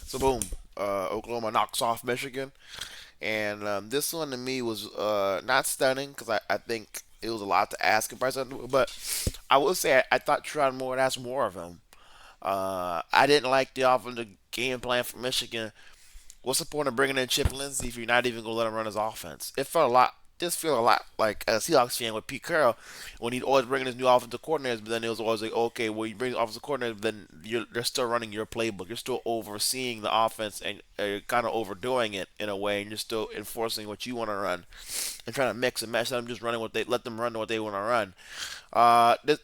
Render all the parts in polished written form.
So boom, Oklahoma knocks off Michigan, and this one to me was not stunning because I think it was a lot to ask of Bryce Underwood, but I will say I thought Tron Moore would ask more of him. I didn't like the offensive game plan for Michigan. What's the point of bringing in Chip Lindsey if you're not even gonna let him run his offense? It felt a lot. Just feel a lot like a Seahawks fan with Pete Carroll when he'd always bring in his new offensive coordinators, but then it was always like, okay, well you bring offensive coordinators, then they're still running your playbook. You're still overseeing the offense and you're kind of overdoing it in a way, and you're still enforcing what you want to run and trying to mix and match. Let them just running what they let them run what they want to run.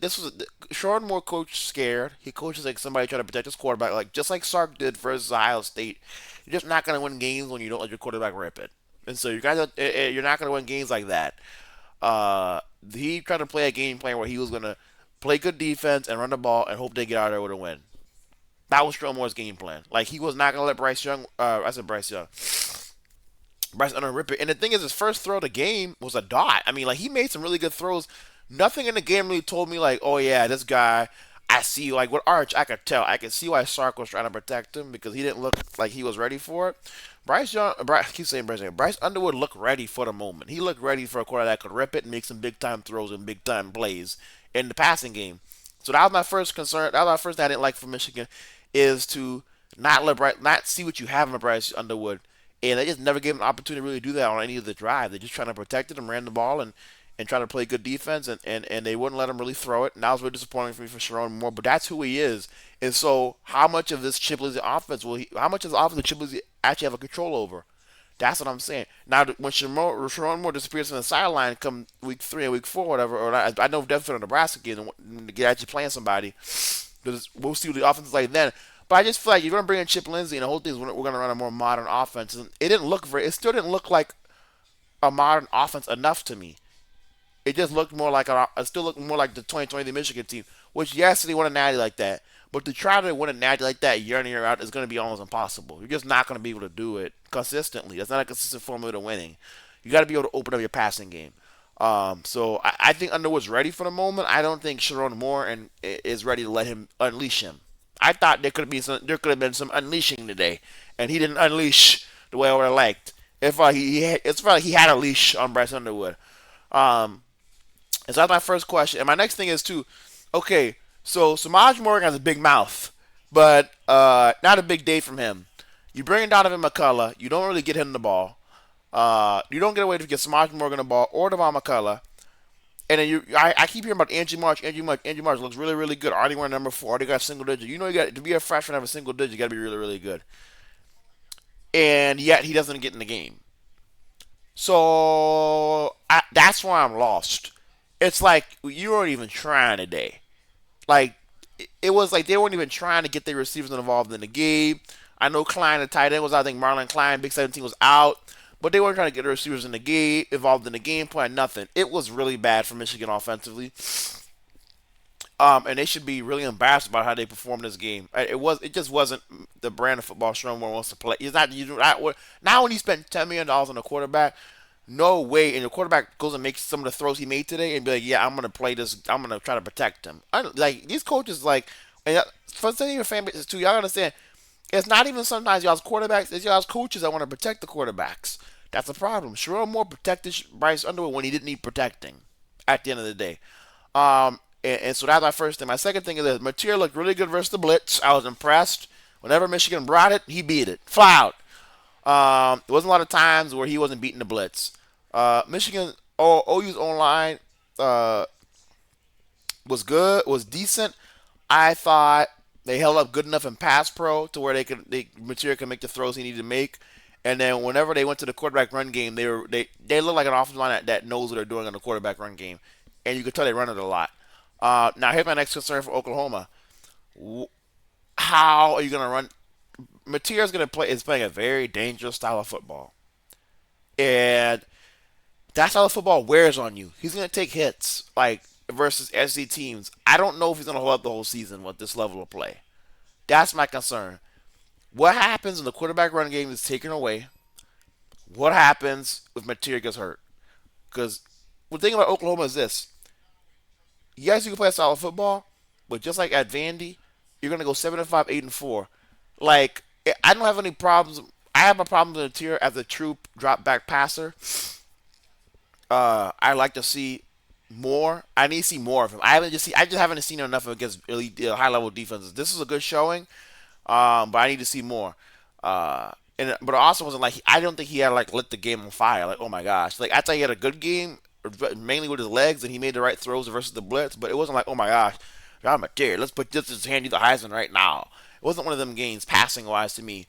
This was Sean Moore coached scared. He coaches like somebody trying to protect his quarterback, like just like Sark did versus Ohio State. You're just not gonna win games when you don't let your quarterback rip it, and so you're not gonna win games like that. He tried to play a game plan where he was gonna play good defense and run the ball and hope they get out of there with a win. That was Sean Moore's game plan. Like he was not gonna let Bryce Young. I said Bryce Young. Bryce Underwood rip it. And the thing is, his first throw of the game was a dot. I mean, like he made some really good throws. Nothing in the game really told me like, oh yeah, this guy. I see like with Arch, I could tell. I could see why Sark was trying to protect him because he didn't look like he was ready for it. I keep saying Bryce. Bryce Underwood looked ready for the moment. He looked ready for a quarter that could rip it and make some big time throws and big time plays in the passing game. So that was my first concern. That was my first thing I didn't like for Michigan, is to not see what you have in Bryce Underwood, and they just never gave him an opportunity to really do that on any of the drive. They just trying to protect it and ran the ball and try to play good defense, and they wouldn't let him really throw it. And that was really disappointing for me for Sharon Moore, but that's who he is. And so, how much of this Chip Lindsey offense how much of the offense will Chip Lindsey actually have a control over? That's what I'm saying. Now, when Sharon Moore disappears from the sideline come week 3 and week 4, whatever, or I know definitely for the Nebraska game, to get actually playing somebody, we'll see what the offense is like then. But I just feel like you're going to bring in Chip Lindsey and the whole thing is we're going to run a more modern offense. And it still didn't look like a modern offense enough to me. It just looked more like it still looked more like the 2020 Michigan team, which yes, they won a natty like that. But to try to win a natty like that year in and year out is going to be almost impossible. You're just not going to be able to do it consistently. That's not a consistent formula to winning. You got to be able to open up your passing game. So I think Underwood's ready for the moment. I don't think Sharon Moore is ready to let him unleash him. I thought there could have been some unleashing today, and he didn't unleash the way I would have liked. If it's probably he had a leash on Bryce Underwood. Um, and so that's my first question. And my next thing is too, okay, so Samaj Morgan has a big mouth, but not a big day from him. You bring in Donovan McCullough, you don't really get him the ball. You don't get away to get Samaj Morgan the ball or Devon McCullough. And then I keep hearing about Andrew March. Andrew March looks really, really good. Already wearing number 4. Already got single digit. You know, you got to be a freshman and have a single digit. You got to be really, really good. And yet he doesn't get in the game. So that's why I'm lost. It's like you weren't even trying today. Like it was like they weren't even trying to get their receivers involved in the game. I know Klein, the tight end, was out. I think Marlon Klein, Big 17, was out. But they weren't trying to get the receivers in the game, involved in the game plan, nothing. It was really bad for Michigan offensively. And they should be really embarrassed about how they performed this game. It just wasn't the brand of football Sherman wants to play. He's not now when you spend $10 million on a quarterback. No way, and the quarterback goes and makes some of the throws he made today, and be like, "Yeah, I'm gonna play this. I'm gonna try to protect him." Like these coaches, like, and for some of your fan bases too, y'all understand. It's not even sometimes y'all's quarterbacks; it's y'all's coaches that want to protect the quarterbacks. That's the problem. Sherrod Moore protected Bryce Underwood when he didn't need protecting. At the end of the day, and so that's my first thing. My second thing is that Mateer looked really good versus the blitz. I was impressed. Whenever Michigan brought it, he beat it. Fly out. There wasn't a lot of times where he wasn't beating the blitz. Michigan OU's online uh, was good, was decent. I thought they held up good enough in pass pro to where Material could make the throws he needed to make. And then whenever they went to the quarterback run game, they look like an offensive line that knows what they're doing on the quarterback run game, and you could tell they run it a lot. Now here's my next concern for Oklahoma. How are you going to run? Mateer is playing a very dangerous style of football, and that's how the football wears on you. He's going to take hits like versus SC teams. I don't know if he's going to hold up the whole season with this level of play. That's my concern. What happens when the quarterback run game is taken away? What happens if Mateer gets hurt? Because the thing about Oklahoma is this: yes, you can play a solid football, but just like at Vandy, you're going to go 7-5, 8-4. Like I don't have any problems. I have a problem with the tier as a true drop back passer. I like to see more. I need to see more of him. I just haven't seen enough against elite high level defenses. This is a good showing, but I need to see more. But it also wasn't like I don't think he had like lit the game on fire. Like, oh my gosh, like I thought he had a good game, mainly with his legs, and he made the right throws versus the blitz. But it wasn't like, oh my gosh, I'm a deer. Let's put this in his hand, you the Heisman right now. It wasn't one of them games passing wise to me.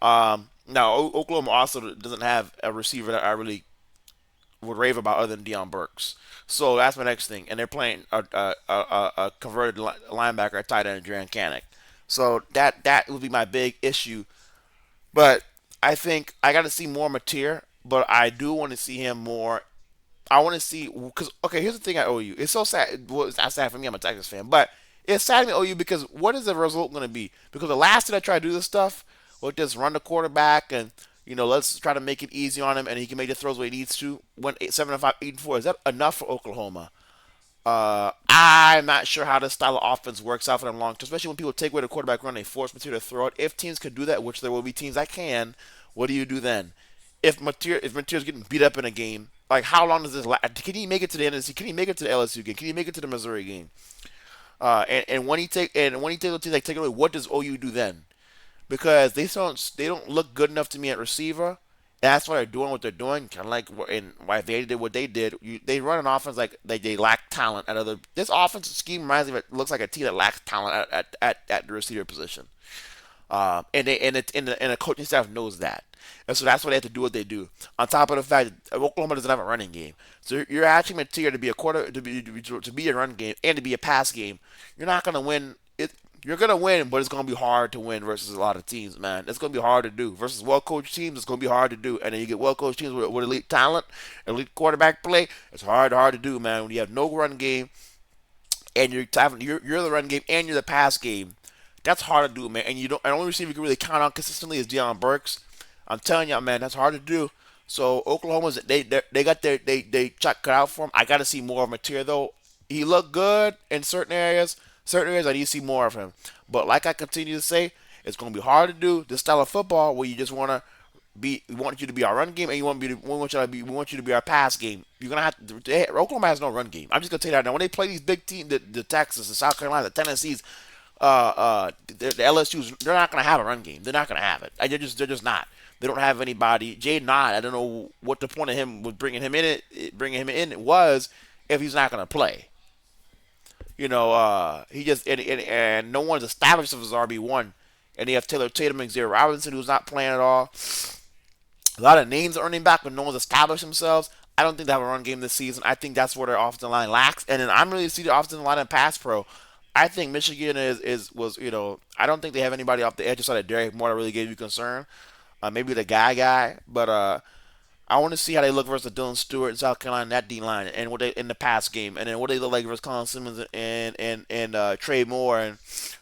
Now Oklahoma also doesn't have a receiver that I really would rave about other than Deion Burks. So that's my next thing. And they're playing a converted linebacker at tight end, Duran Canick. So that would be my big issue. But I think I got to see more Mateer, but I do want to see him more. I want to see because okay, here's the thing I owe you. It's so sad. Well, it's not sad for me. I'm a Texas fan, but it's sad to me. I owe you because what is the result going to be? Because the last time I tried to do this stuff, we'll just run the quarterback and let's try to make it easy on him, and he can make the throws where he needs to. Went 7-5, 8-4. Is that enough for Oklahoma? I'm not sure how this style of offense works out for them long term, especially when people take away the quarterback run, they force Mateer to throw it. If teams could do that, which there will be teams that can, what do you do then? If Mateer's getting beat up in a game, like how long does this last? Can he make it to the NFC? Can he make it to the LSU game? Can he make it to the Missouri game? And when he takes the teams like take it away, what does OU do then? Because they don't look good enough to me at receiver. That's why they're doing what they're doing. Kind of like why they did what they did. They run an offense like they lack talent at other. This offensive scheme reminds me of it looks like a team that lacks talent at the receiver position. And the coaching staff knows that, and so that's why they have to do what they do. On top of the fact that Oklahoma doesn't have a running game, so you're asking Mateer to be a quarter to be a run game and to be a pass game. You're not gonna win it. You're gonna win, but it's gonna be hard to win versus a lot of teams, man. It's gonna be hard to do versus well-coached teams. It's gonna be hard to do, and then you get well-coached teams with elite talent, elite quarterback play. It's hard to do, man. When you have no run game and you're the run game and you're the pass game, that's hard to do, man. And you don't. And the only receiver you can really count on consistently is Deion Burks. I'm telling you, man, that's hard to do. So Oklahoma's they got they check cut out for him. I got to see more of Mateer though. He looked good in certain areas. Certain areas I need to see more of him. But like I continue to say, it's going to be hard to do this style of football where you just want to be. We want you to be our run game, and we want you to be our pass game. You're gonna have to. Oklahoma has no run game. I'm just gonna tell you that now. When they play these big teams, the Texas, the South Carolina, the Tennessees, the LSU's, they're not gonna have a run game. They're not gonna have it. They're just not. They don't have anybody. Jay Nod, I don't know what the point of him was bringing him in was if he's not gonna play. He just and no one's established him as RB1, and they have Taylor Tatum and Xavier Robinson who's not playing at all. A lot of names are earning back, but no one's established themselves. I don't think they have a run game this season. I think that's where their offensive line lacks. And then I'm really see the offensive line in pass pro. I think Michigan was I don't think they have anybody off the edge outside of Derek Moore that really gave you concern. Maybe the guy, but I want to see how they look versus Dylan Stewart in South Carolina, that D line, and what they in the pass game, and then what they look like versus Colin Simmons and Trey Moore and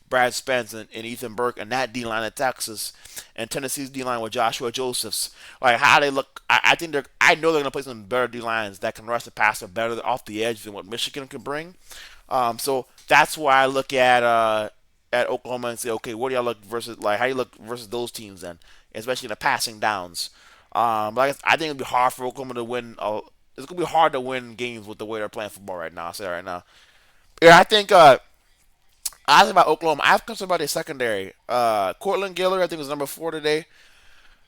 Brad Spence and Ethan Burke and that D line at Texas, and Tennessee's D line with Joshua Josephs. Like how they look, I think I know they're gonna play some better D lines that can rush the passer better off the edge than what Michigan can bring. So that's why I look at Oklahoma and say, okay, what do y'all look versus like how you look versus those teams then, especially in the passing downs. But I think it'll be hard for Oklahoma to win. It's gonna be hard to win games with the way they're playing football right now. I'll say that right now. Yeah, I think. I think about Oklahoma. I have concern about their secondary. Cortland Giller, I think, was number 4 today.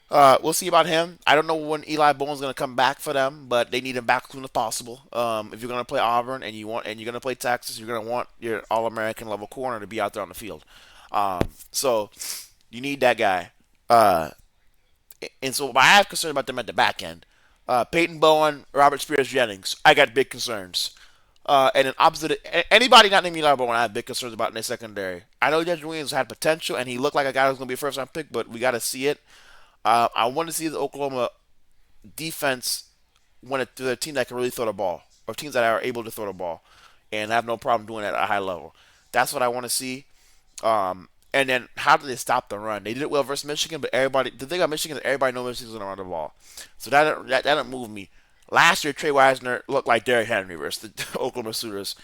We'll see about him. I don't know when Eli Bowen's gonna come back for them, but they need him back as soon as possible. If you're gonna play Auburn and you're gonna play Texas, you're gonna want your All-American level corner to be out there on the field. So you need that guy. And so I have concern about them at the back end. Peyton Bowen, Robert Spears Jennings. I got big concerns. And then opposite anybody not named Eli Bowen, I have big concerns about in their secondary. I know Judge Williams had potential and he looked like a guy who's going to be a first round pick, but we got to see it. I want to see the Oklahoma defense when it to a team that can really throw the ball, or teams that are able to throw the ball, and have no problem doing that at a high level. That's what I want to see. And then how do they stop the run? They did it well versus Michigan, but the thing about Michigan is everybody knows Michigan's gonna run the ball, so that doesn't move me. Last year, Trey Wisner looked like Derrick Henry versus the Oklahoma Sooners,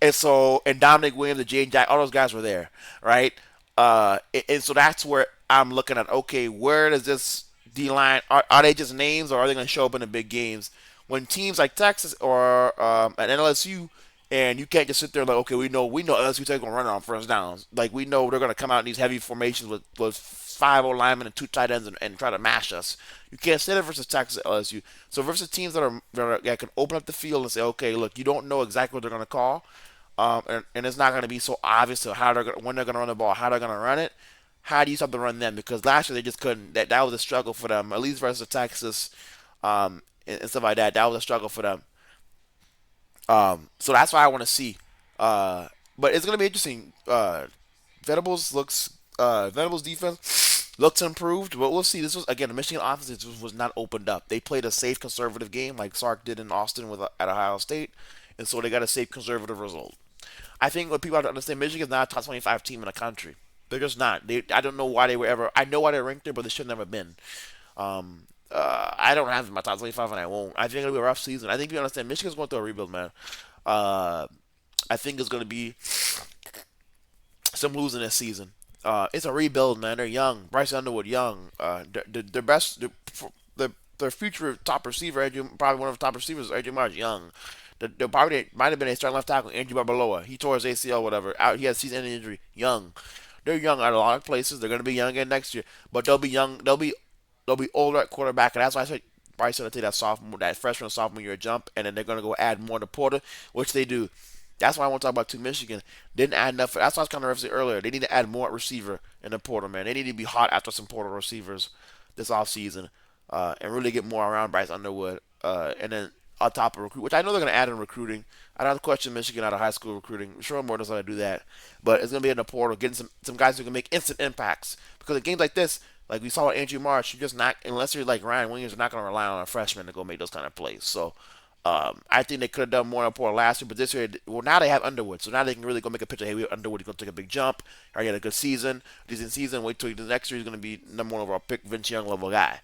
and Dominic Williams, and Jane Jack, all those guys were there, right? And so that's where I'm looking at, okay, where does this D line, are they just names or are they going to show up in the big games? When teams like Texas or an LSU, and you can't just sit there like, okay, we know LSU going to run on first downs. Like we know they're going to come out in these heavy formations with 5 linemen and 2 tight ends and try to mash us. You can't say that versus Texas or LSU. So versus teams that can open up the field and say, okay, look, you don't know exactly what they're going to call, and it's not going to be so obvious to how when they're going to run the ball, how they're going to run it. How do you stop to run them? Because last year they just couldn't. That was a struggle for them, at least versus Texas, and stuff like that. That was a struggle for them. So that's why I want to see. But it's gonna be interesting. Venables defense looks improved, but we'll see. This was again the Michigan offense was not opened up. They played a safe conservative game like Sark did in Austin at Ohio State, and so they got a safe conservative result. I think what people have to understand, Michigan is not a top 25 team in the country. They're just not. I don't know why they were ever. I know why they're ranked there, but they should never been. I don't have them in my top 25, and I won't. I think it'll be a rough season. I think you understand. Michigan's going through a rebuild, man. Uh, I think it's going to be some losing this season. It's a rebuild, man. They're young. Bryce Underwood, young. Their best, their future top receiver, probably one of the top receivers, AJ Marsh, young. The probably might have been a starting left tackle, Andrew Barbeloa. He tore his ACL, whatever. Out, he had season-ending injury. Young. They're young at a lot of places. They're going to be young again next year, but they'll be young. They'll be older at quarterback, and that's why I said Bryce going to take that freshman sophomore year jump, and then they're going to go add more to Porter, which they do. That's why I want to talk about Michigan. Didn't add enough. That's why I was kind of referencing earlier. They need to add more receiver in the portal, man. They need to be hot after some portal receivers this offseason, and really get more around Bryce Underwood. And then on top of recruit, which I know they're going to add in recruiting. I don't question Michigan out of high school recruiting. Sure, more knows how to do that, but it's going to be in the portal, getting some guys who can make instant impacts. Because in games like this, like we saw with Andrew Marsh, you're just not, unless you're like Ryan Williams, you're not going to rely on a freshman to go make those kind of plays. So I think they could have done more in Portland last year, but this year, well, now they have Underwood, so now they can really go make a picture. Hey, we have Underwood. He's going to take a big jump. Or he had a good season, decent season. Wait till the next year. He's going to be number one overall pick, Vince Young level guy.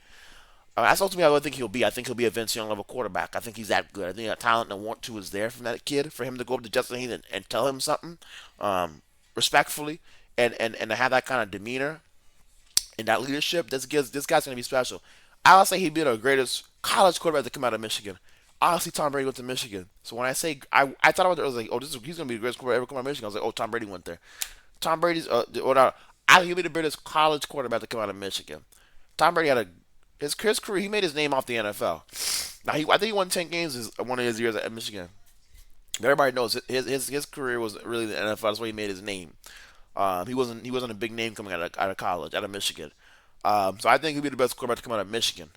That's ultimately how I think he'll be. I think he'll be a Vince Young level quarterback. I think he's that good. I think that talent and want to is there from that kid for him to go up to Justin Hayes and tell him something respectfully and to have that kind of demeanor and that leadership. This guy's going to be special. I would say he'd be the greatest college quarterback to come out of Michigan. Honestly, Tom Brady went to Michigan. So when I say I thought about it, I was like, oh, he's gonna be the greatest quarterback ever come out of Michigan. I was like, oh, Tom Brady went there. Tom Brady's well, no, I think he'll be the greatest college quarterback to come out of Michigan. Tom Brady had his career. He made his name off the NFL. Now I think he won 10 games one of his years at Michigan. Everybody knows his career was really the NFL. That's why he made his name. He wasn't a big name coming out of college out of Michigan. So I think he'll be the best quarterback to come out of Michigan.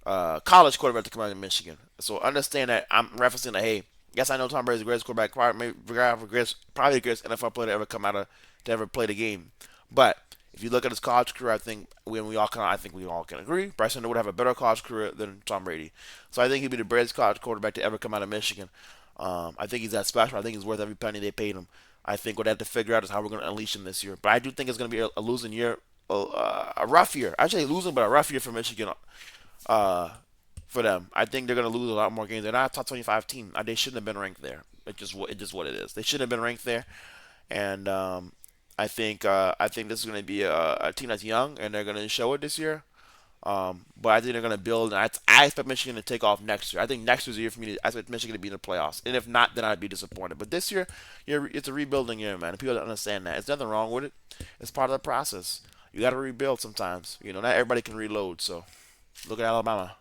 College quarterback to come out of Michigan. So understand that I'm referencing that. Hey, yes, I know Tom Brady's the greatest quarterback, probably the greatest NFL player to ever come out of to ever play the game. But if you look at his college career, I think we all can agree Bryson would have a better college career than Tom Brady. So I think he'd be the greatest college quarterback to ever come out of Michigan. I think he's that special. I think he's worth every penny they paid him. I think what they have to figure out is how we're going to unleash him this year. But I do think it's going to be a losing year, a rough year. I say losing, but a rough year for Michigan. Uh, for them. I think they're going to lose a lot more games. They're not a top 25 team. They shouldn't have been ranked there. It's just what it is. They shouldn't have been ranked there. And I think this is going to be a team that's young, and they're going to show it this year. But I think they're going to build. And I expect Michigan to take off next year. I think next year's the year for me. I expect Michigan to be in the playoffs. And if not, then I'd be disappointed. But this year, it's a rebuilding year, man. And people don't understand that. There's nothing wrong with it. It's part of the process. You got to rebuild sometimes. Not everybody can reload. So look at Alabama.